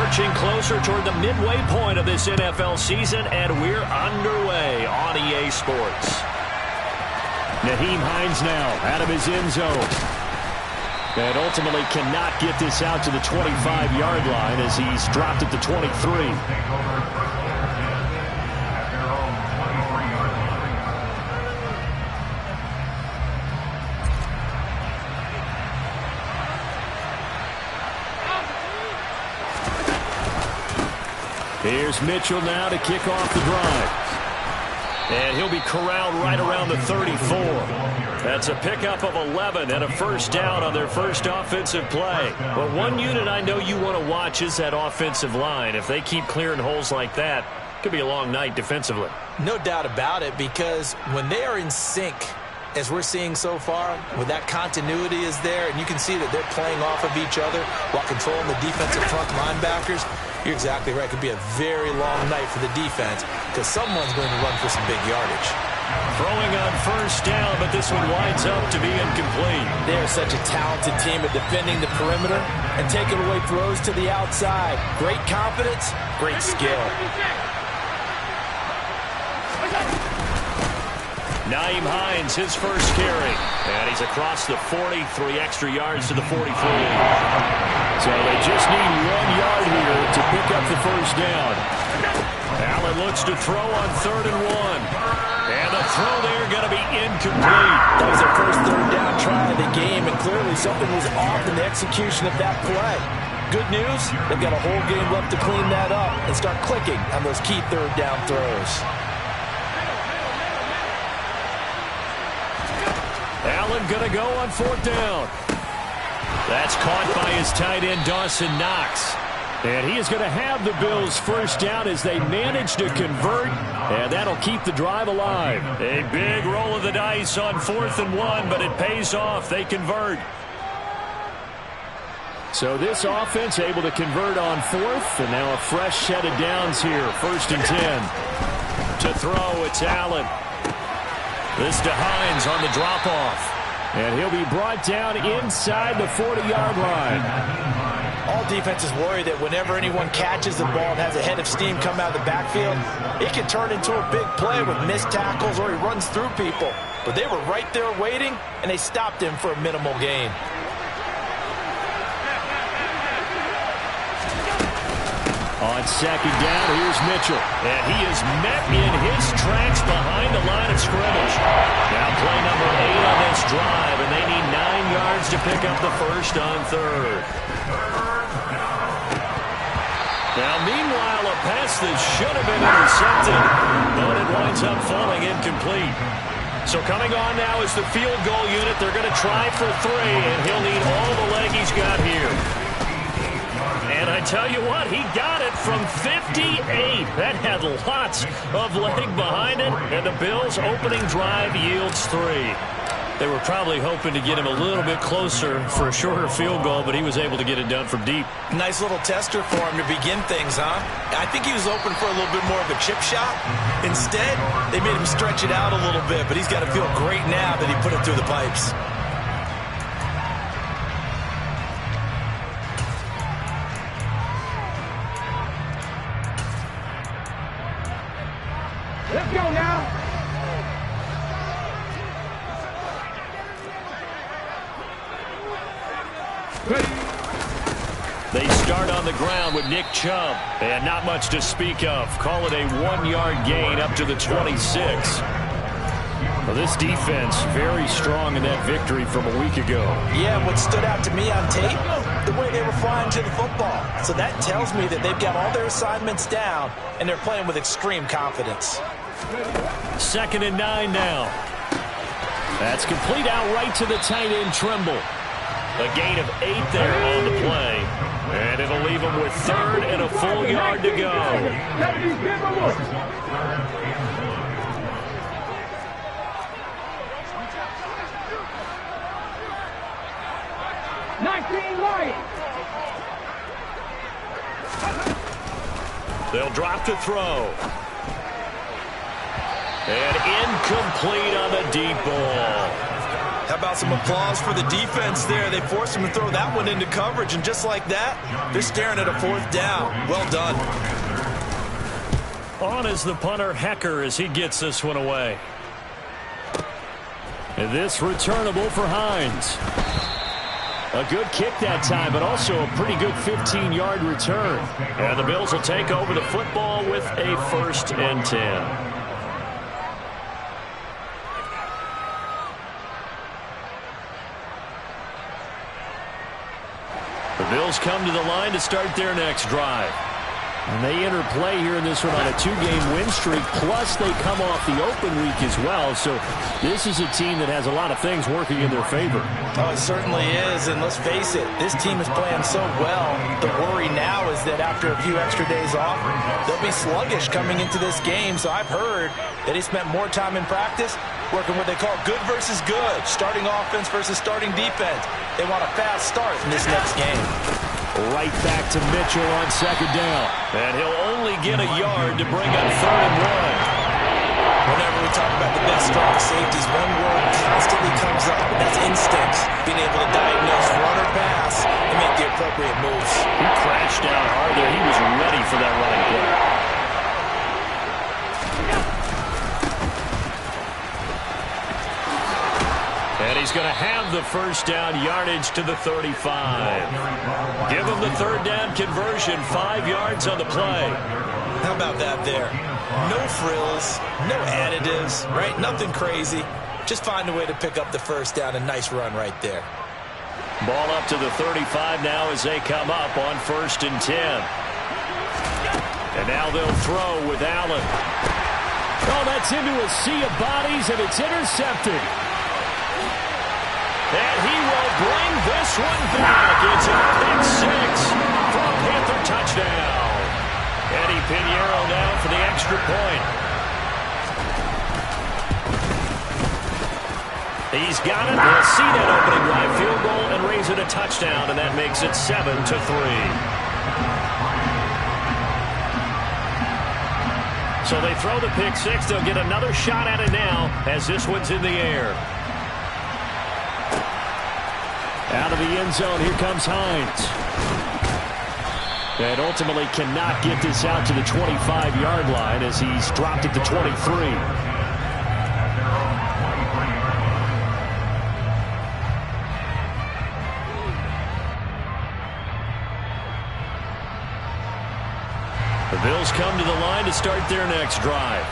Marching closer toward the midway point of this NFL season, and we're underway on EA Sports. Nyheim Hines now out of his end zone. And ultimately cannot get this out to the 25-yard line as he's dropped at the 23. Here's Mitchell now to kick off the drive. And he'll be corralled right around the 34. That's a pickup of 11 and a first down on their first offensive play. But one unit I know you want to watch is that offensive line. If they keep clearing holes like that, it could be a long night defensively. No doubt about it, because when they are in sync, as we're seeing so far, when that continuity is there, and you can see that they're playing off of each other while controlling the defensive front linebackers, you're exactly right. It could be a very long night for the defense because someone's going to run for some big yardage. Throwing on first down, but this one winds up to be incomplete. They're such a talented team at defending the perimeter and taking away throws to the outside. Great confidence, great skill. Nyheim Hines, his first carry. And he's across the 40, 3 extra yards to the 43. So they just need 1 yard here to pick up the first down. Allen looks to throw on 3rd and 1. And the throw there going to be incomplete. That was their first third down try of the game, and clearly something was off in the execution of that play. Good news, they've got a whole game left to clean that up and start clicking on those key third down throws. Allen going to go on 4th down. That's caught by his tight end, Dawson Knox. And he is going to have the Bills first down as they manage to convert, and that'll keep the drive alive. A big roll of the dice on 4th and 1, but it pays off. They convert. So this offense able to convert on 4th, and now a fresh set of downs here, 1st and 10. To throw, it's Allen. This to Hines on the drop-off. And he'll be brought down inside the 40-yard line. All defenses worry that whenever anyone catches the ball and has a head of steam come out of the backfield, it can turn into a big play with missed tackles or he runs through people. But they were right there waiting, and they stopped him for a minimal gain. On 2nd down, here's Mitchell. And he is met in his tracks behind the line of scrimmage. Now play number 8 on this drive, and they need 9 yards to pick up the first on 3rd. Now, meanwhile, a pass that should have been intercepted, but it winds up falling incomplete. So coming on now is the field goal unit. They're going to try for 3, and he'll need all the leg he's got here. And I tell you what, he got it from 58. That had lots of leg behind it, and the Bills' opening drive yields 3. They were probably hoping to get him a little bit closer for a shorter field goal, but he was able to get it done from deep. Nice little tester for him to begin things, huh? I think he was hoping for a little bit more of a chip shot. Instead, they made him stretch it out a little bit, but he's got to feel great now that he put it through the pipes. Let's go now. They start on the ground with Nick Chubb, and not much to speak of. Call it a 1-yard gain up to the 26. Well, this defense very strong in that victory from a week ago. Yeah, what stood out to me on tape, the way they were flying to the football. So that tells me that they've got all their assignments down, and they're playing with extreme confidence. 2nd and 9 now. That's complete out right to the tight end, Trimble. A gain of 8 there on the play. And it'll leave him with 3rd and a full yard to go. 19 right. They'll drop to throw. And incomplete on the deep ball. How about some applause for the defense there? They forced him to throw that one into coverage, and just like that, they're staring at a 4th down. Well done. On is the punter, Hecker, as he gets this one away. And this returnable for Hines. A good kick that time, but also a pretty good 15-yard return. And the Bills will take over the football with a 1st and 10. The Bills come to the line to start their next drive. And they enter play here in this one on a 2-game win streak, plus they come off the open week as well. So this is a team that has a lot of things working in their favor. Oh, it certainly is, and let's face it, this team is playing so well. The worry now is that after a few extra days off, they'll be sluggish coming into this game. So I've heard that he spent more time in practice working what they call good versus good, starting offense versus starting defense. They want a fast start in this next game. Right back to Mitchell on 2nd down. And he'll only get a yard to bring up 3rd and 1. Whenever we talk about the best strong safeties, one word constantly comes up, and that's instincts. Being able to diagnose run or pass and make the appropriate moves. He crashed down hard there. He was ready for that running play. And he's going to have the 1st down, yardage to the 35. Give him the 3rd down conversion, 5 yards on the play. How about that there? No frills, no additives, right? Nothing crazy. Just find a way to pick up the 1st down. A nice run right there. Ball up to the 35 now as they come up on 1st and 10. And now they'll throw with Allen. Oh, that's into a sea of bodies, and it's intercepted. And he will bring this one back. It's a pick 6 for a Panther touchdown. Eddie Pinheiro now for the extra point. He's got it. We'll see that opening drive field goal and raise it a touchdown, and that makes it 7-3. So they throw the pick 6. They'll get another shot at it now as this one's in the air. Out of the end zone, here comes Hines. And ultimately cannot get this out to the 25-yard line as he's dropped at the 23. The Bills come to the line to start their next drive.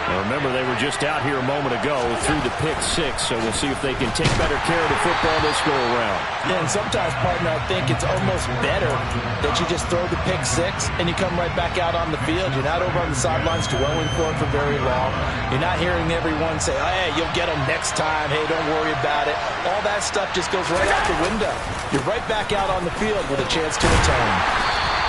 Now remember, they were just out here a moment ago through the pick 6, so we'll see if they can take better care of the football this go around. Yeah, and sometimes, partner, I think it's almost better that you just throw the pick 6 and you come right back out on the field. You're not over on the sidelines dwelling for it for very long. You're not hearing everyone say, hey, you'll get them next time. Hey, don't worry about it. All that stuff just goes right out the window. You're right back out on the field with a chance to return.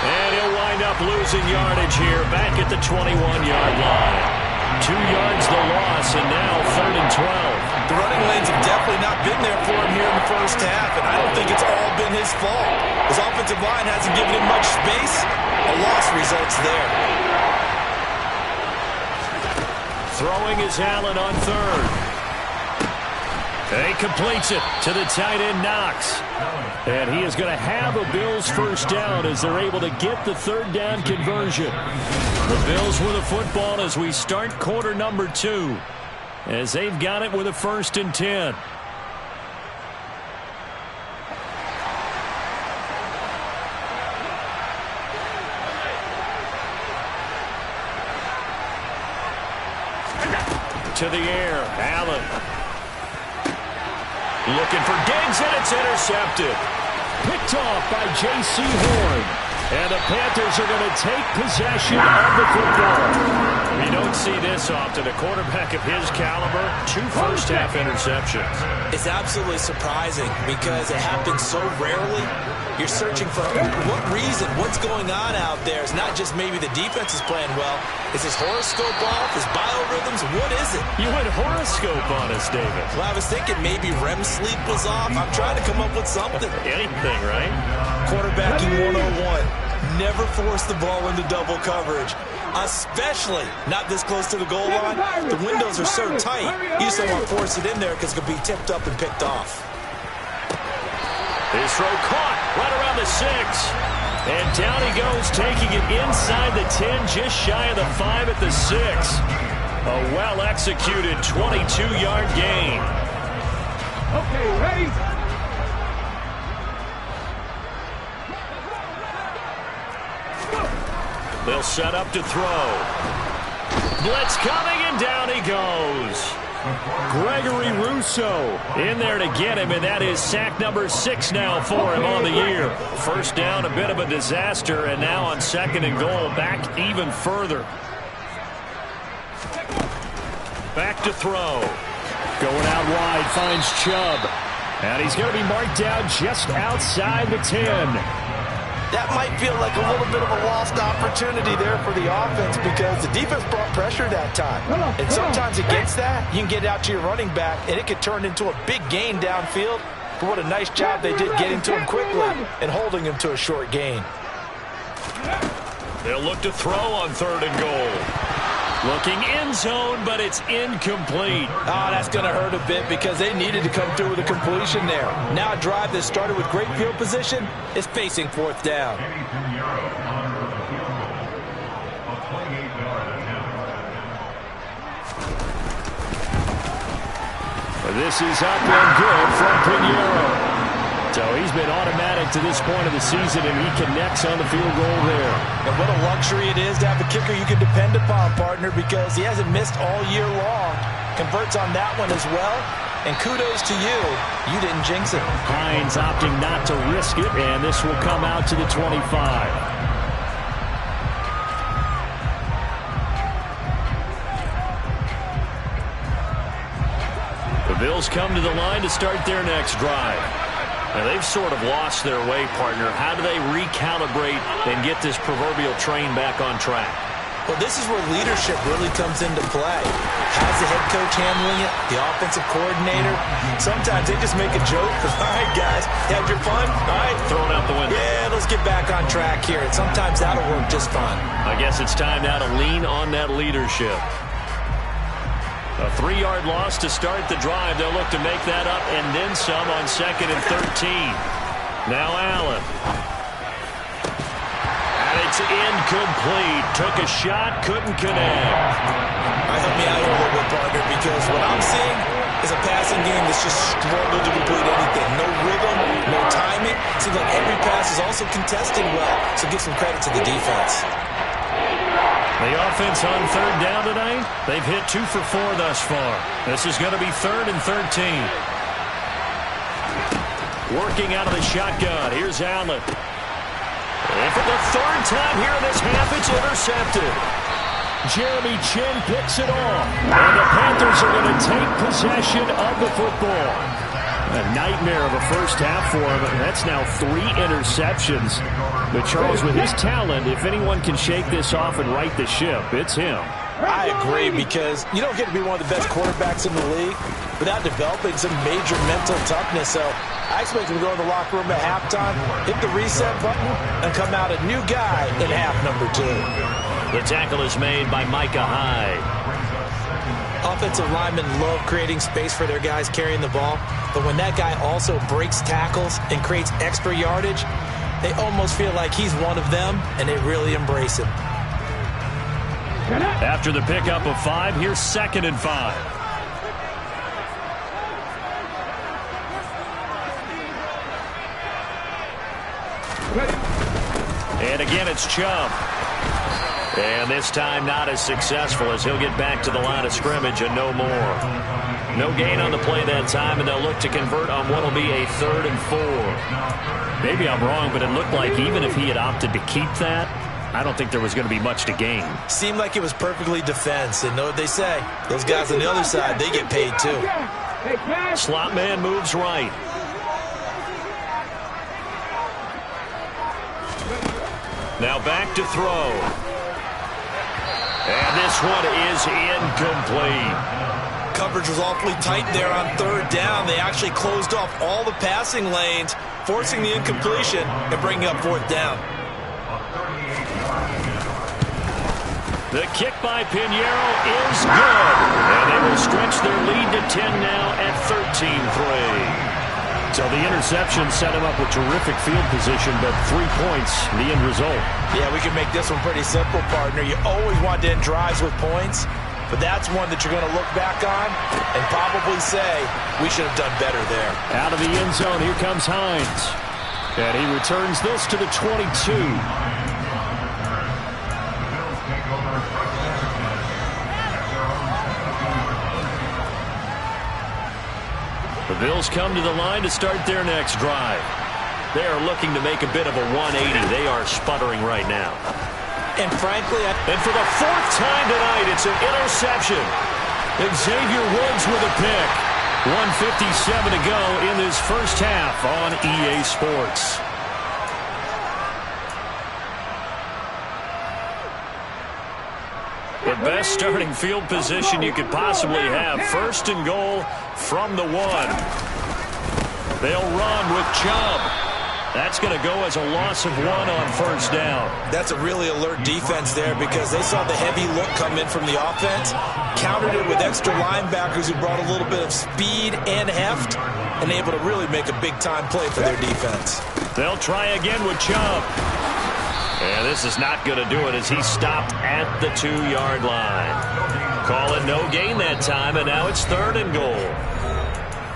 And he'll wind up losing yardage here back at the 21-yard line. 2 yards the loss, and now 3rd and 12. The running lanes have definitely not been there for him here in the first half, and I don't think it's all been his fault. His offensive line hasn't given him much space. A loss results there. Throwing is Allen on 3rd. He completes it to the tight end, Knox. And he is going to have a Bills 1st down as they're able to get the 3rd down conversion. The Bills with the football as we start quarter number 2. As they've got it with a 1st and 10. To the air, Allen. Looking for Diggs, and it's intercepted. Picked off by J.C. Horn. And the Panthers are going to take possession of the football. You don't see this often. A quarterback of his caliber, 2 first-half interceptions. It's absolutely surprising because it happens so rarely. You're searching for what reason, what's going on out there. It's not just maybe the defense is playing well. Is his horoscope off? His biorhythms? What is it? You went horoscope on us, David. Well, I was thinking maybe REM sleep was off. I'm trying to come up with something. Anything, right? Quarterbacking 101. Never force the ball into double coverage, especially not this close to the goal line. The windows are so tight, you just don't want to force it in there because it could be tipped up and picked off. His throw caught right around the 6. And down he goes, taking it inside the 10, just shy of the 5 at the 6. A well-executed 22-yard gain. Okay, ready? They'll set up to throw. Blitz coming, and down he goes. Gregory Rousseau in there to get him, and that is sack number 6 now for him on the year. First down, a bit of a disaster, and now on 2nd and goal, back even further. Back to throw. Going out wide, finds Chubb. And he's going to be marked down just outside the 10. That might feel like a little bit of a lost opportunity there for the offense because the defense brought pressure that time. And sometimes against that, you can get out to your running back, and it could turn into a big gain downfield. But what a nice job they did getting to him quickly and holding him to a short gain. They'll look to throw on 3rd and goal. Looking end zone, but it's incomplete. Oh, that's going to hurt a bit because they needed to come through with a completion there. Now a drive that started with great field position is facing 4th down. This is up and good from Pinheiro. So he's been automatic to this point of the season, and he connects on the field goal there. And what a luxury it is to have a kicker you can depend upon, partner, because he hasn't missed all year long. Converts on that one as well. And kudos to you. You didn't jinx it. Hines opting not to risk it, and this will come out to the 25. The Bills come to the line to start their next drive. Now, they've sort of lost their way, partner. How do they recalibrate and get this proverbial train back on track? Well, this is where leadership really comes into play. How's the head coach handling it? The offensive coordinator? Sometimes they just make a joke. All right, guys, you had your fun? All right. Throw it out the window. Yeah, let's get back on track here. And sometimes that'll work just fine. I guess it's time now to lean on that leadership. A 3-yard loss to start the drive. They'll look to make that up and then some on 2nd and 13. Now Allen. And it's incomplete. Took a shot, couldn't connect. All right, help me out here a little bit, partner, because what I'm seeing is a passing game that's just struggled to complete anything. No rhythm, no timing. Seems like every pass is also contested well, so give some credit to the defense. The offense on 3rd down tonight, they've hit 2 for 4 thus far. This is going to be 3rd and 13. Working out of the shotgun. Here's Allen. And for the 3rd time here in this half, it's intercepted. Jeremy Chinn picks it off. And the Panthers are going to take possession of the football. A nightmare of a first half for him. That's now 3 interceptions. But Charles, with his talent, if anyone can shake this off and right the ship, it's him. I agree, because you don't get to be one of the best quarterbacks in the league without developing some major mental toughness. So I expect him to go in the locker room at halftime, hit the reset button, and come out a new guy in half number 2. The tackle is made by Micah Hyde. Offensive linemen love creating space for their guys carrying the ball, but when that guy also breaks tackles and creates extra yardage, they almost feel like he's one of them, and they really embrace him. After the pickup of 5, here's 2nd and 5. And again, it's Chubb. And this time not as successful as he'll get back to the line of scrimmage and no more. No gain on the play that time, and they'll look to convert on what will be a 3rd and 4. Maybe I'm wrong, but it looked like even if he had opted to keep that, I don't think there was going to be much to gain. Seemed like it was perfectly defense, and know what they say. Those guys on the other side, they get paid too. Slot man moves right. Now back to throw. And this one is incomplete. Coverage was awfully tight there on 3rd down. They actually closed off all the passing lanes, forcing the incompletion and bringing up 4th down. The kick by Pinheiro is good. And they will stretch their lead to 10 now at 13-3. So the interception set him up with terrific field position, but 3 points, the end result. Yeah, we can make this one pretty simple, partner. You always want to end drives with points, but that's one that you're going to look back on and probably say, we should have done better there. Out of the end zone, here comes Hines. And he returns this to the 22. The Bills come to the line to start their next drive. They are looking to make a bit of a 180. They are sputtering right now. And frankly, and for the 4th time tonight, it's an interception. Xavier Woods with a pick. 1:57 to go in this first half on EA Sports. The best starting field position you could possibly have. 1st and goal from the 1. They'll run with Chubb. That's going to go as a loss of 1 on 1st down. That's a really alert defense there because they saw the heavy look come in from the offense, countered it with extra linebackers who brought a little bit of speed and heft, and able to really make a big-time play for their defense. They'll try again with Chubb. And this is not going to do it as he stopped at the 2-yard line. Call it no gain that time, and now it's 3rd and goal.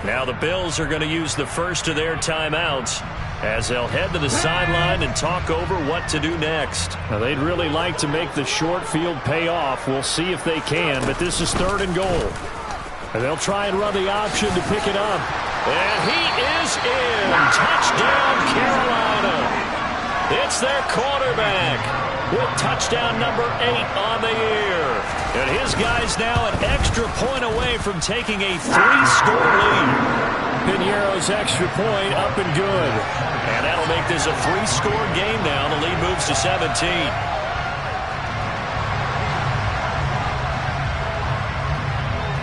Now the Bills are going to use the first of their timeouts as they'll head to the sideline and talk over what to do next. Now, they'd really like to make the short field pay off. We'll see if they can, but this is 3rd and goal. And they'll try and run the option to pick it up. And he is in. Touchdown, Carolina. It's their quarterback with touchdown number 8 on the year. And his guy's now an extra point away from taking a 3-score lead. Pinheiro's extra point up and good. And that'll make this a 3-score game now. The lead moves to 17.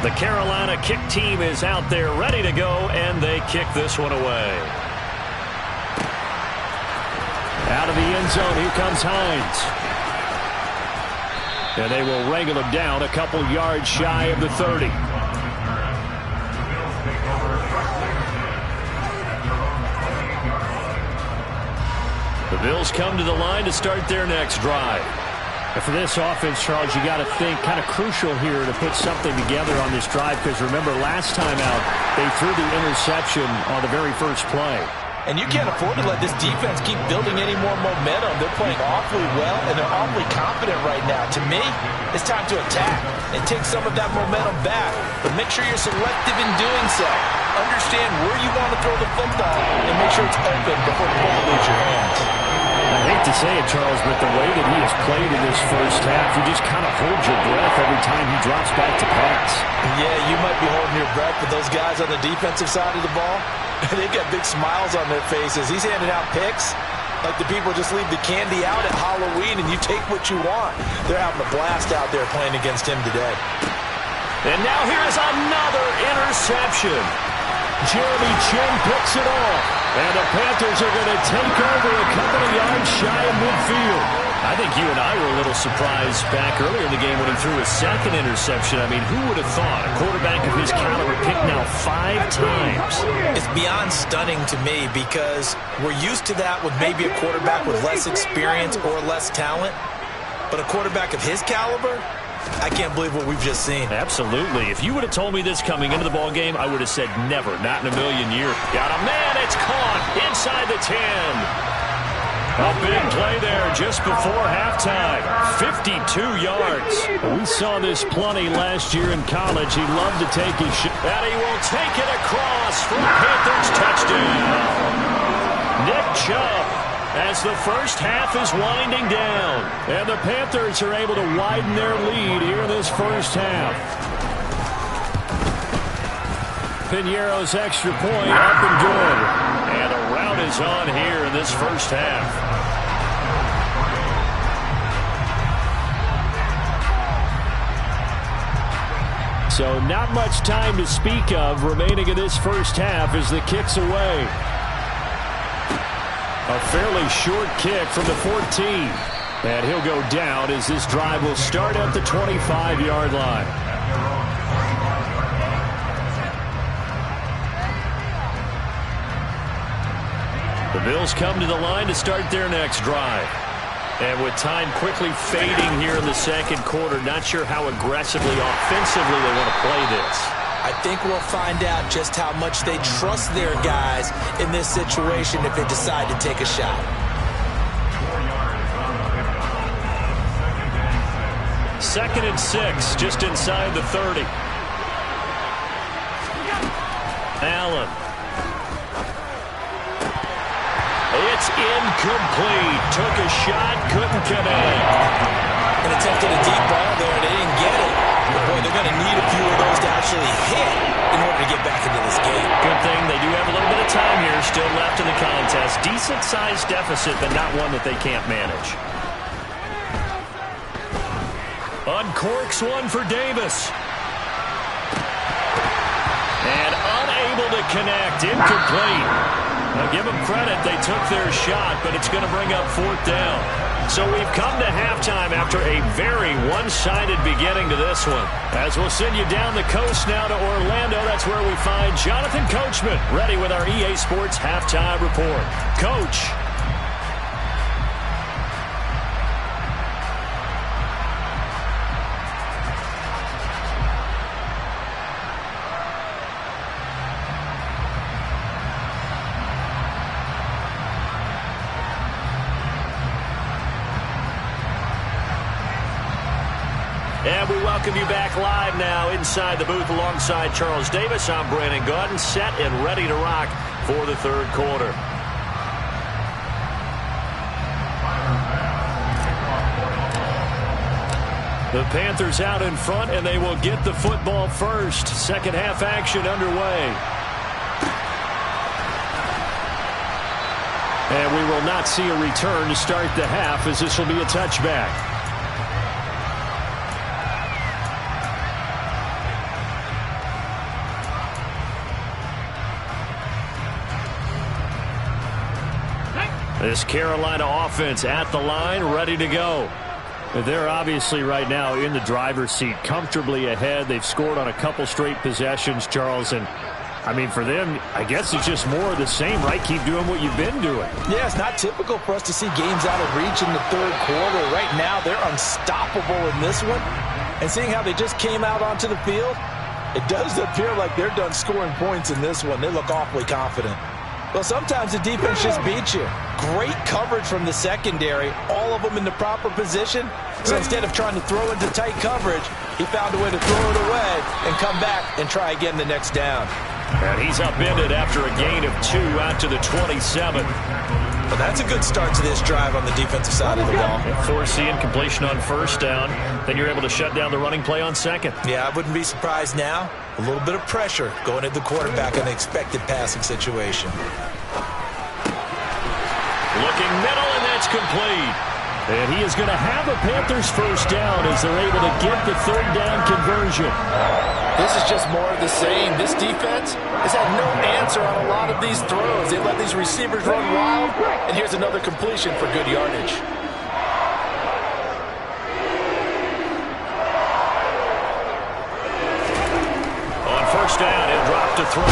The Carolina kick team is out there ready to go, and they kick this one away. Out of the end zone, here comes Hines. And they will wrangle him down a couple yards shy of the 30. The Bills come to the line to start their next drive. And for this offense, Charles, you got to think kind of crucial here to put something together on this drive, because remember, last time out, they threw the interception on the very first play. And you can't afford to let this defense keep building any more momentum. They're playing awfully well, and they're awfully confident right now. To me, it's time to attack and take some of that momentum back. But make sure you're selective in doing so. Understand where you want to throw the football and make sure it's open before the ball leaves your hands. I hate to say it, Charles, but the way that he has played in this first half, you just kind of hold your breath every time he drops back to pass. Yeah, you might be holding your breath, but those guys on the defensive side of the ball, they've got big smiles on their faces. He's handing out picks like the people just leave the candy out at Halloween and you take what you want. They're having a blast out there playing against him today. And now here's another interception. Jeremy Chinn picks it off. And the Panthers are going to take over a couple of yards shy of midfield. I think you and I were a little surprised back earlier in the game when he threw his 2nd interception. I mean, who would have thought a quarterback of his caliber picked now 5 times? It's beyond stunning to me because we're used to that with maybe a quarterback with less experience or less talent. But a quarterback of his caliber, I can't believe what we've just seen. Absolutely. If you would have told me this coming into the ball game, I would have said never, not in a million years. Got a man, it's caught inside the 10. A big play there just before halftime. 52 yards. We saw this plenty last year in college. He loved to take his shot. And he will take it across for a Panthers touchdown. Nick Chubb, as the first half is winding down. And the Panthers are able to widen their lead here in this first half. Pinheiro's extra point up and good. And a rout is on here in this first half. So not much time to speak of remaining in this first half as the kick's away. A fairly short kick from the 14. And he'll go down as this drive will start at the 25-yard line. The Bills come to the line to start their next drive. And with time quickly fading here in the second quarter, not sure how aggressively, offensively they want to play this. I think we'll find out just how much they trust their guys in this situation if they decide to take a shot. Second and 6, just inside the 30. Allen. It's incomplete. Took a shot, couldn't connect. And attempted a deep ball there, and they didn't get it. But boy, they're going to need a few of those to actually hit in order to get back into this game. Good thing they do have a little bit of time here still left in the contest. Decent-sized deficit, but not one that they can't manage. Uncorks one for Davis. And unable to connect. Incomplete. Now give them credit. They took their shot, but it's going to bring up fourth down. So we've come to halftime after a very one-sided beginning to this one. As we'll send you down the coast now to Orlando, that's where we find Jonathan Coachman ready with our EA Sports Halftime Report. Coach. And we welcome you back live now inside the booth alongside Charles Davis. I'm Brandon Gaudin, set and ready to rock for the third quarter. The Panthers out in front, and they will get the football first. Second half action underway. And we will not see a return to start the half, as this will be a touchback. This Carolina offense at the line, ready to go. They're obviously right now in the driver's seat, comfortably ahead. They've scored on a couple straight possessions, Charles. And, I mean, for them, I guess it's just more of the same, right? Keep doing what you've been doing. Yeah, it's not typical for us to see games out of reach in the third quarter. Right now, they're unstoppable in this one. And seeing how they just came out onto the field, it does appear like they're done scoring points in this one. They look awfully confident. Well, sometimes the defense just beats you. Great coverage from the secondary, all of them in the proper position. So instead of trying to throw into tight coverage, he found a way to throw it away and come back and try again the next down. And he's upended after a gain of 2 out to the 27. Well, that's a good start to this drive on the defensive side of the ball. Forcing completion on first down. Then you're able to shut down the running play on second. Yeah, I wouldn't be surprised now. A little bit of pressure going at the quarterback in an expected passing situation. Looking middle, and that's complete. And he is going to have a Panthers first down as they're able to get the third down conversion. This is just more of the same. This defense has had no answer on a lot of these throws. They let these receivers run wild, and here's another completion for good yardage. On first down, he'll drop to throw.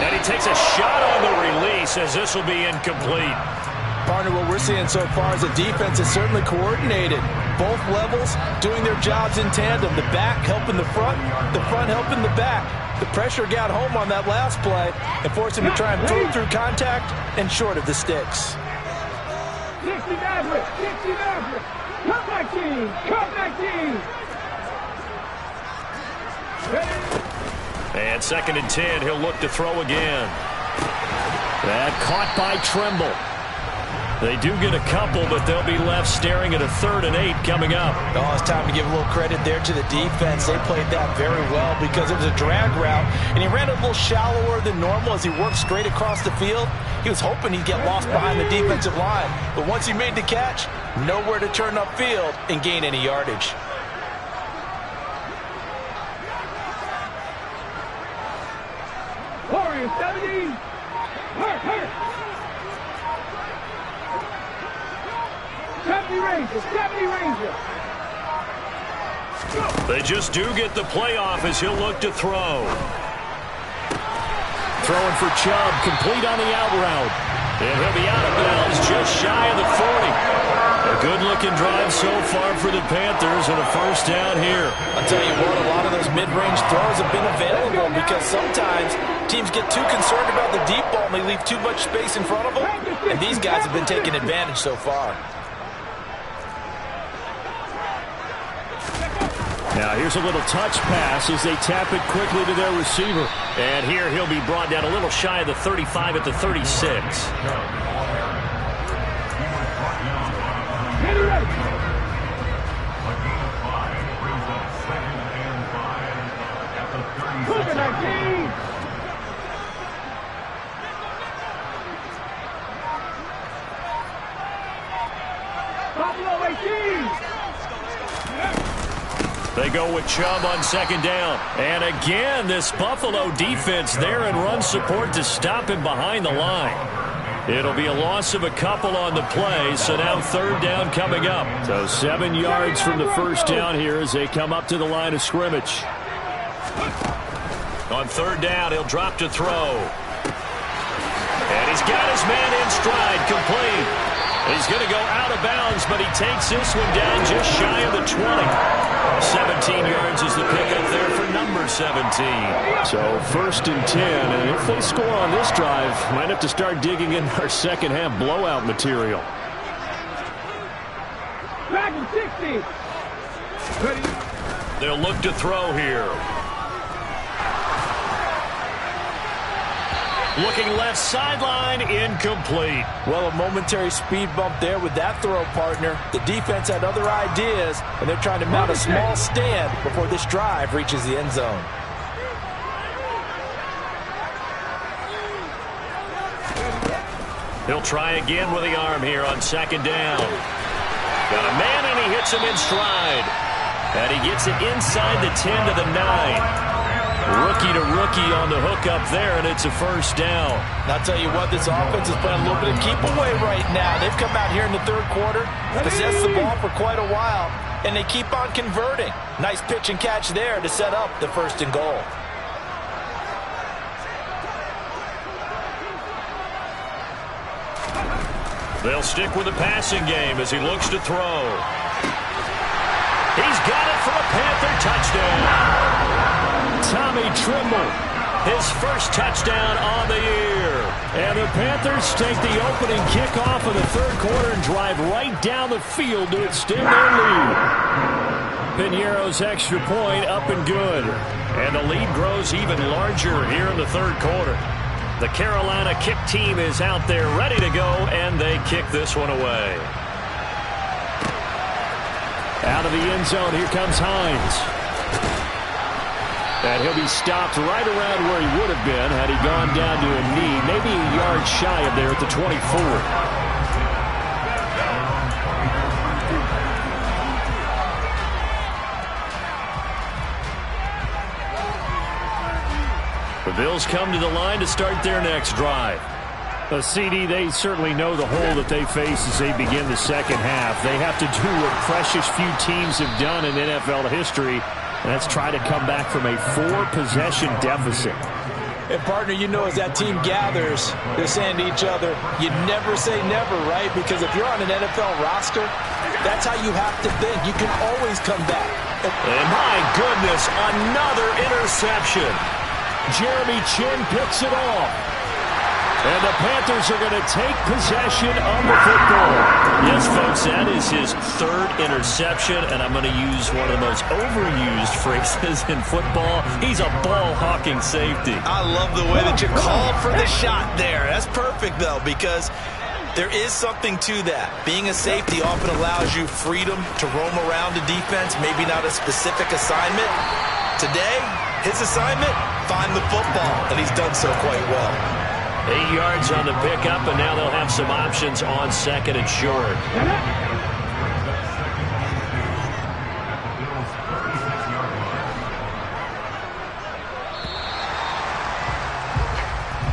And he takes a shot on the release as this will be incomplete. Partner, what we're seeing so far is the defense is certainly coordinated. Both levels doing their jobs in tandem. The back helping the front helping the back. The pressure got home on that last play and forced him to try and throw through contact and short of the sticks. 60 Maverick, 60 Maverick. Come back, team. Come back, team. And second and 10, he'll look to throw again. That caught by Tremble. They do get a couple, but they'll be left staring at a 3rd and 8 coming up. Oh, it's time to give a little credit there to the defense. They played that very well because it was a drag route, and he ran a little shallower than normal as he worked straight across the field. He was hoping he'd get lost behind the defensive line, but once he made the catch, nowhere to turn upfield and gain any yardage. Warrior 70. Hurt. Safety Ranger. Safety Ranger. They just do get the playoff as he'll look to throw. Throwing for Chubb, complete on the out route. And he'll be out of bounds just shy of the 40. A good-looking drive so far for the Panthers and a first down here. I'll tell you what, a lot of those mid-range throws have been available because sometimes teams get too concerned about the deep ball and they leave too much space in front of them. And these guys have been taking advantage so far. Now here's a little touch pass as they tap it quickly to their receiver. And here he'll be brought down a little shy of the 35 at the 36. Buffalo 18. They go with Chubb on second down. And again, this Buffalo defense there in run support to stop him behind the line. It'll be a loss of a couple on the play, so now third down coming up. So 7 yards from the first down here as they come up to the line of scrimmage. On third down, he'll drop to throw. And he's got his man in stride, complete. He's going to go out of bounds, but he takes this one down just shy of the 20. 17 yards is the pickup there for number 17. So first and 10, and if they score on this drive, might have to start digging in our second half blowout material. Back in 60. Ready. They'll look to throw here. Looking left sideline, incomplete. Well, a momentary speed bump there with that throw, partner. The defense had other ideas, and they're trying to mount a small stand before this drive reaches the end zone. He'll try again with the arm here on second down. Got a man, and he hits him in stride. And he gets it inside the 10 to the 9. Rookie to rookie on the hook up there, and it's a first down. And I'll tell you what, this offense is playing a little bit of keep away right now. They've come out here in the third quarter, possessed the ball for quite a while, and they keep on converting. Nice pitch and catch there to set up the first and goal. They'll stick with the passing game as he looks to throw. He's got it for a Panther touchdown. Tommy Tremble, his first touchdown on the year. And the Panthers take the opening kickoff of the third quarter and drive right down the field to extend their lead. Pinheiro's extra point up and good. And the lead grows even larger here in the third quarter. The Carolina kick team is out there ready to go, and they kick this one away. Out of the end zone, here comes Hines. And he'll be stopped right around where he would have been had he gone down to a knee, maybe a yard shy of there at the 24. The Bills come to the line to start their next drive. CD, they certainly know the hole that they face as they begin the second half. They have to do what precious few teams have done in NFL history, and that's try to come back from a 4-possession deficit. And, partner, you know as that team gathers, they're saying to each other, you never say never, right? Because if you're on an NFL roster, that's how you have to think. You can always come back. And my goodness, another interception. Jeremy Chinn picks it off. And the Panthers are going to take possession of the football. Yes, folks, that is his third interception, and I'm going to use one of the most overused phrases in football. He's a ball-hawking safety. I love the way that you called for the shot there. That's perfect, though, because there is something to that. Being a safety often allows you freedom to roam around the defense, maybe not a specific assignment. Today, his assignment, find the football, and he's done so quite well. 8 yards on the pickup, and now they'll have some options on second and short.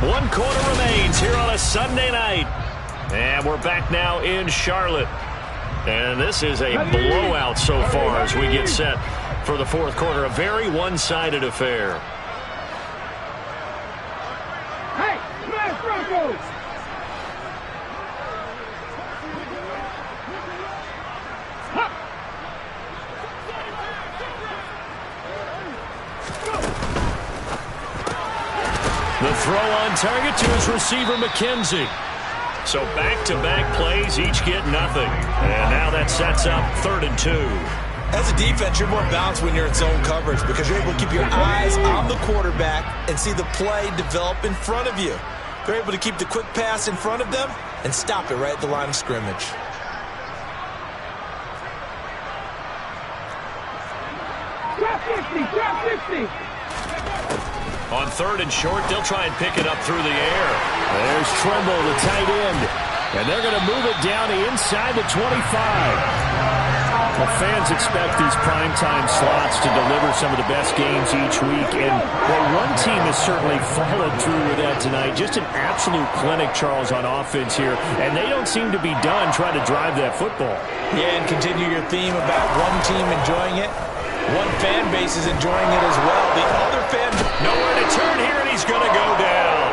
One quarter remains here on a Sunday night. And we're back now in Charlotte. And this is a blowout so far as we get set for the fourth quarter. A very one-sided affair. Hey, smash Broncos! The throw on target to his receiver, McKenzie. So back-to-back plays, each get nothing. And now that sets up 3rd and 2. As a defense, you're more balanced when you're in zone coverage because you're able to keep your eyes on the quarterback and see the play develop in front of you. They're able to keep the quick pass in front of them and stop it right at the line of scrimmage. Drop 50, drop 50! On 3rd and short, they'll try and pick it up through the air. There's Trimble, the tight end. And they're going to move it down to inside the 25. Well, fans expect these primetime slots to deliver some of the best games each week. And one team has certainly followed through with that tonight. Just an absolute clinic, Charles, on offense here. And they don't seem to be done trying to drive that football. Yeah, and continue your theme about one team enjoying it. One fan base is enjoying it as well. The other fan... Nowhere to turn here, and he's going to go down.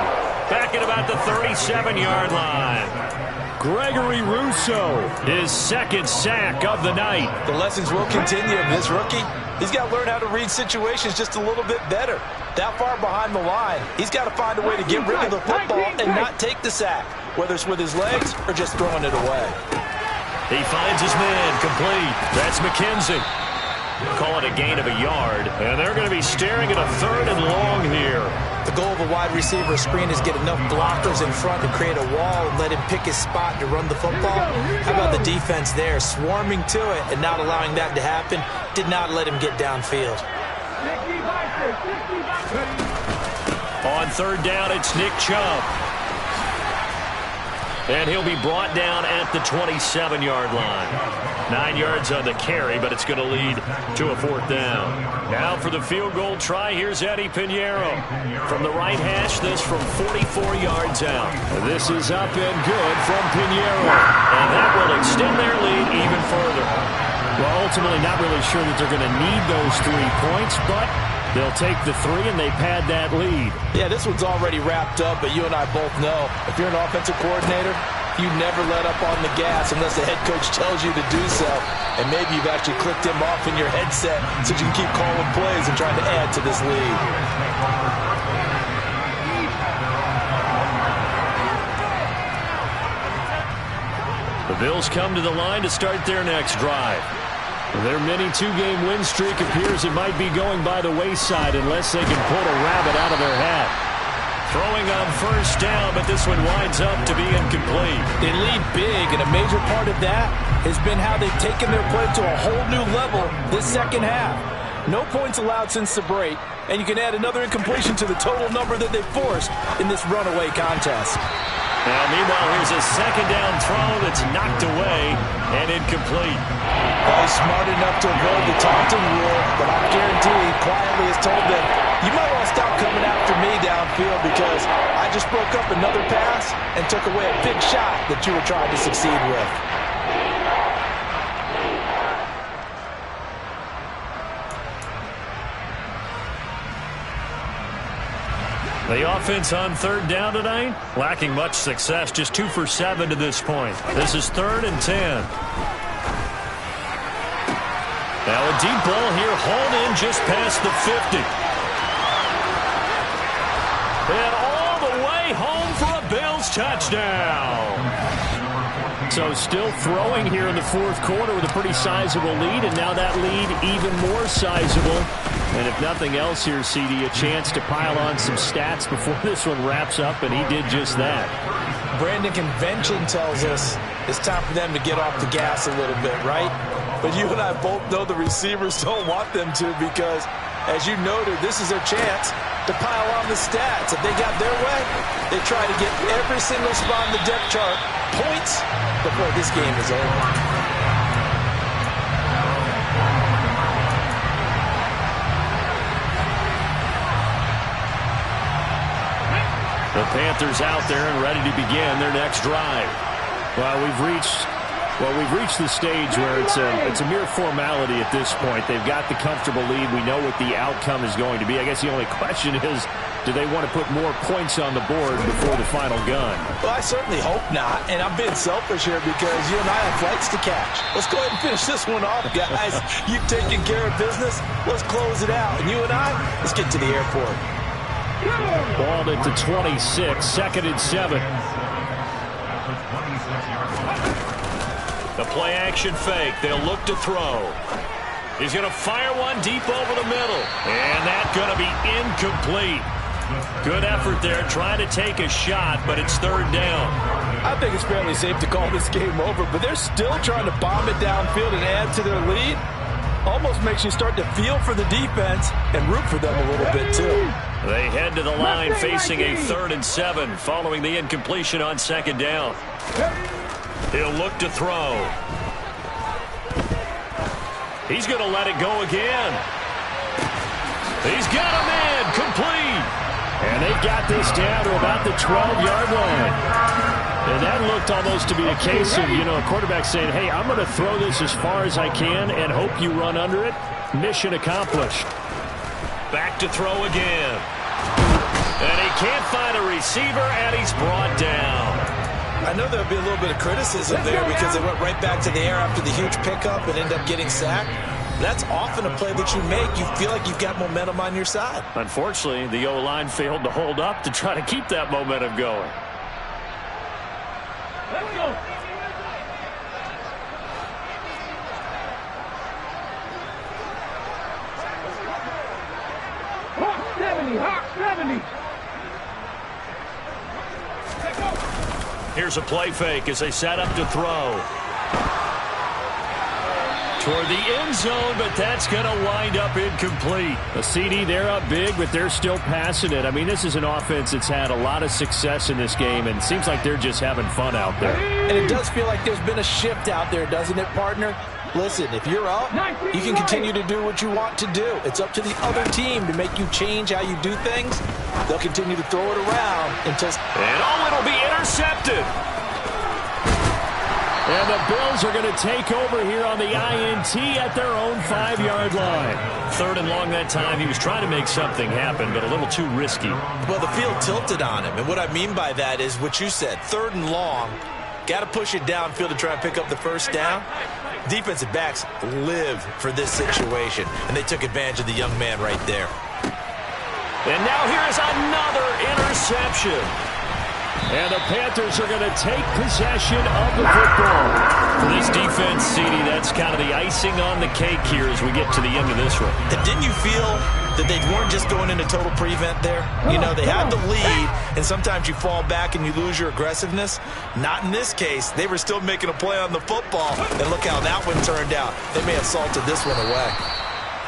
Back at about the 37-yard line. Gregory Rousseau, his 2nd sack of the night. The lessons will continue of this rookie. He's got to learn how to read situations just a little bit better. That far behind the line, he's got to find a way to get rid of the football and not take the sack, whether it's with his legs or just throwing it away. He finds his man complete. That's McKenzie. Call it a gain of a yard, and they're going to be staring at a 3rd and long here. The goal of a wide receiver screen is get enough blockers in front to create a wall and let him pick his spot to run the football. How about the defense there, swarming to it and not allowing that to happen? Did not let him get downfield. On 3rd down, it's Nick Chubb. And he'll be brought down at the 27-yard line. 9 yards on the carry, but it's going to lead to a 4th down. Now for the field goal try, here's Eddie Pinheiro. From the right hash, this from 44 yards out. This is up and good from Pinheiro. And that will extend their lead even further. Well, ultimately not really sure that they're going to need those 3 points, but they'll take the 3 and they pad that lead. Yeah, this one's already wrapped up, but you and I both know if you're an offensive coordinator, you never let up on the gas unless the head coach tells you to do so. And maybe you've actually clicked him off in your headset so you can keep calling plays and trying to add to this lead. The Bills come to the line to start their next drive. Their mini 2-game win streak appears it might be going by the wayside unless they can pull a rabbit out of their hat. Throwing on 1st down, but this one winds up to be incomplete. They lead big, and a major part of that has been how they've taken their play to a whole new level this 2nd half. No points allowed since the break, and you can add another incompletion to the total number that they've forced in this runaway contest. Now, meanwhile, here's a 2nd down throw that's knocked away and incomplete. Well, he's smart enough to avoid the taunting rule, but I guarantee he quietly has told them, you might want to stop coming after me downfield because I just broke up another pass and took away a big shot that you were trying to succeed with. The offense on 3rd down tonight, lacking much success, just 2 for 7 to this point. This is 3rd and 10. Now a deep ball here, hauled in just past the 50. And all the way home for a Bills touchdown. So still throwing here in the 4th quarter with a pretty sizable lead, and now that lead even more sizable. And if nothing else here, CD, a chance to pile on some stats before this one wraps up, and he did just that. Brandon, convention tells us it's time for them to get off the gas a little bit, right? But you and I both know the receivers don't want them to because, as you noted, this is their chance to pile on the stats. If they got their way, they try to get every single spot in the depth chart points before this game is over. The Panthers out there and ready to begin their next drive. Well, we've reached Well, we've reached the stage where it's a mere formality at this point. They've got the comfortable lead. We know what the outcome is going to be. I guess the only question is, do they want to put more points on the board before the final gun? Well, I certainly hope not. And I'm being selfish here because you and I have flights to catch. Let's go ahead and finish this one off, guys. You've taken care of business. Let's close it out. And you and I, let's get to the airport. Balled at the 26, 2nd and 7. The play-action fake. They'll look to throw. He's going to fire one deep over the middle. And that's going to be incomplete. Good effort there trying to take a shot, but it's 3rd down. I think it's fairly safe to call this game over, but they're still trying to bomb it downfield and add to their lead. Almost makes you start to feel for the defense and root for them a little bit, too. They head to the line facing a 3rd and 7 following the incompletion on 2nd down. He'll look to throw. He's going to let it go again. He's got a man complete. And they've got this down to about the 12-yard line. And that looked almost to be a case of, a quarterback saying, hey, I'm going to throw this as far as I can and hope you run under it. Mission accomplished. Back to throw again. And he can't find a receiver, and he's brought down. I know there'll be a little bit of criticism there because they went right back to the air after the huge pickup and ended up getting sacked. That's often a play that you make. You feel like you've got momentum on your side. Unfortunately, the O-line failed to hold up to try to keep that momentum going. Let's go. Hawk 70, Hawk 70. Here's a play fake as they set up to throw. Toward the end zone, but that's going to wind up incomplete. A CD, they're up big, but they're still passing it. I mean, this is an offense that's had a lot of success in this game, and it seems like they're just having fun out there. And it does feel like there's been a shift out there, doesn't it, partner? Listen, if you're up, you can continue to do what you want to do. It's up to the other team to make you change how you do things. They'll continue to throw it around until... And it'll be intercepted. And the Bills are going to take over here on the INT at their own 5-yard line. 3rd and long that time. He was trying to make something happen, but a little too risky. Well, the field tilted on him. And what I mean by that is what you said. 3rd and long. Got to push it downfield to try and pick up the 1st down. Defensive backs live for this situation. And they took advantage of the young man right there. And now here's another interception. And the Panthers are going to take possession of the football. For this defense, CD, that's kind of the icing on the cake here as we get to the end of this one. And didn't you feel that they weren't just going into total prevent there? You know, they had the lead, and sometimes you fall back and you lose your aggressiveness. Not in this case. They were still making a play on the football, and look how that one turned out. They may have salted this one away.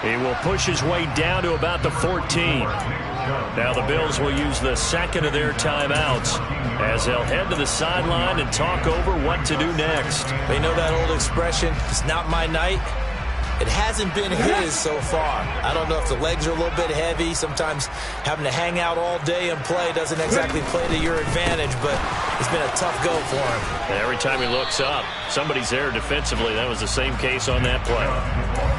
He will push his way down to about the 14. Now the Bills will use the 2nd of their timeouts as they'll head to the sideline and talk over what to do next. You know that old expression, it's not my night? It hasn't been his so far. I don't know if the legs are a little bit heavy. Sometimes having to hang out all day and play doesn't exactly play to your advantage, but it's been a tough go for him. And every time he looks up, somebody's there defensively. That was the same case on that play.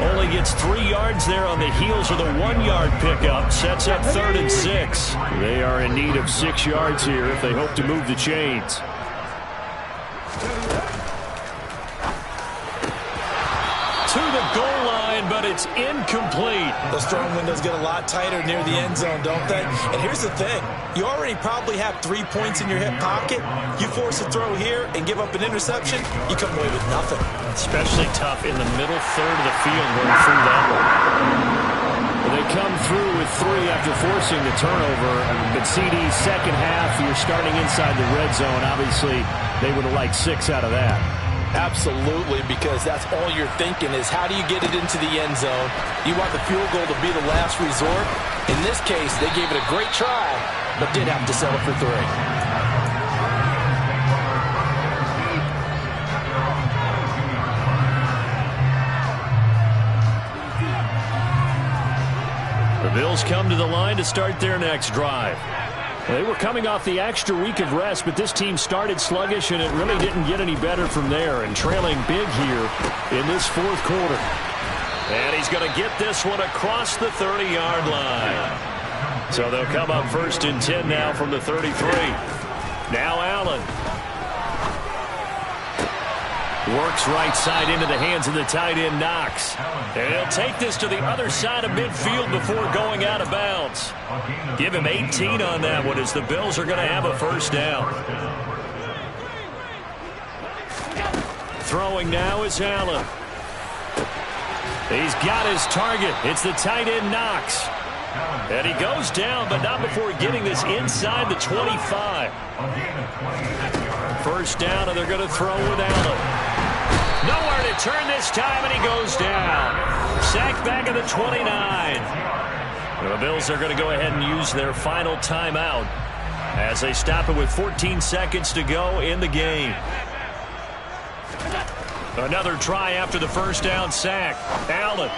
Only gets 3 yards there on the heels of the 1-yard pickup. Sets up 3rd and 6. They are in need of 6 yards here if they hope to move the chains. To the goal line, but it's incomplete. Those throwing windows get a lot tighter near the end zone, don't they? And here's the thing. You already probably have 3 points in your hip pocket. You force a throw here and give up an interception, you come away with nothing. Especially tough in the middle third of the field going through that one. They come through with 3 after forcing the turnover. But CD's second half, you're starting inside the red zone. Obviously, they would have liked 6 out of that. Absolutely, because that's all you're thinking is how do you get it into the end zone? You want the field goal to be the last resort. In this case, they gave it a great try, but did have to settle for 3. The Bills come to the line to start their next drive. They were coming off the extra week of rest, but this team started sluggish, and it really didn't get any better from there, and trailing big here in this fourth quarter. And he's going to get this one across the 30-yard line. So they'll come up 1st and 10 now from the 33. Now Allen. Works right side into the hands of the tight end, Knox. And he'll take this to the other side of midfield before going out of bounds. Give him 18 on that one as the Bills are going to have a first down. Throwing now is Allen. He's got his target. It's the tight end, Knox. And he goes down, but not before getting this inside the 25. First down, and they're going to throw with Allen. Nowhere to turn this time, and he goes down. Sacked back at the 29. The Bills are going to go ahead and use their final timeout as they stop it with 14 seconds to go in the game. Another try after the first down sack. Allen.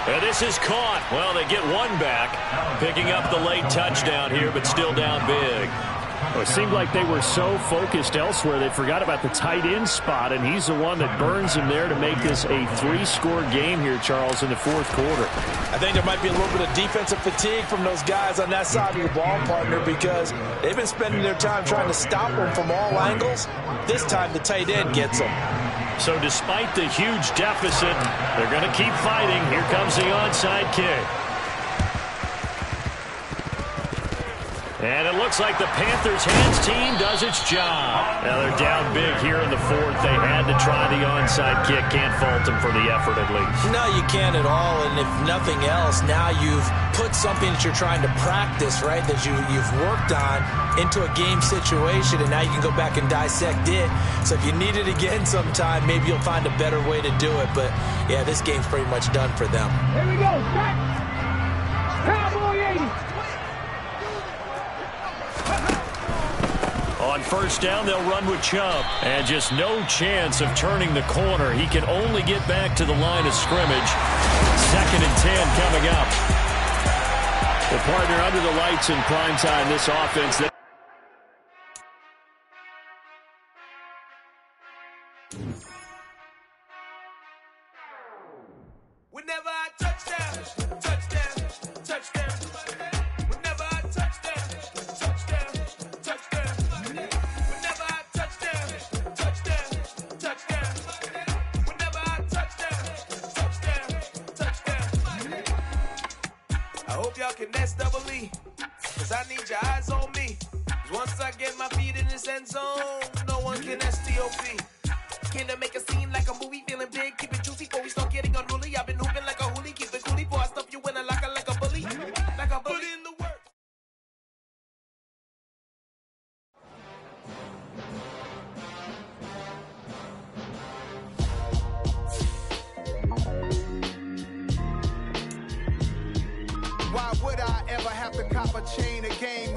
And this is caught. Well, they get one back, picking up the late touchdown here, but still down big. Well, it seemed like they were so focused elsewhere they forgot about the tight end spot, and he's the one that burns him there to make this a 3-score game here, Charles, in the fourth quarter. I think there might be a little bit of defensive fatigue from those guys on that side of the ball, partner, because they've been spending their time trying to stop them from all angles. This time the tight end gets them. So despite the huge deficit, they're going to keep fighting. Here comes the onside kick. And it looks like the Panthers' hands team does its job. Now they're down big here in the fourth. They had to try the onside kick. Can't fault them for the effort at least. No, you can't at all. And if nothing else, now you've put something that you're trying to practice, right, that you've worked on into a game situation, and now you can go back and dissect it. So if you need it again sometime, maybe you'll find a better way to do it. But, yeah, this game's pretty much done for them. Here we go. Back. Cowboy 80. On first down, they'll run with Chubb. And just no chance of turning the corner. He can only get back to the line of scrimmage. 2nd and 10 coming up. The partner under the lights in prime time, this offense. Whenever I touchdown, touchdown, touchdown. Whenever I touchdown, touchdown, touchdown. Whenever I touchdown, touchdown, touchdown. Whenever I touchdown, touchdown, touchdown. I hope y'all can nest double E, 'cause I need your eyes on me. 'Cause once I get my feet in this end zone, no one can STOP. Came to make a scene like a movie, feeling big, keep it juicy before we start getting unruly. I've been hooping like a hoolie, keep it coolie before I stuff you in a locker like a bully. Like a bully in the work. Why would I ever have to cop a chain a game?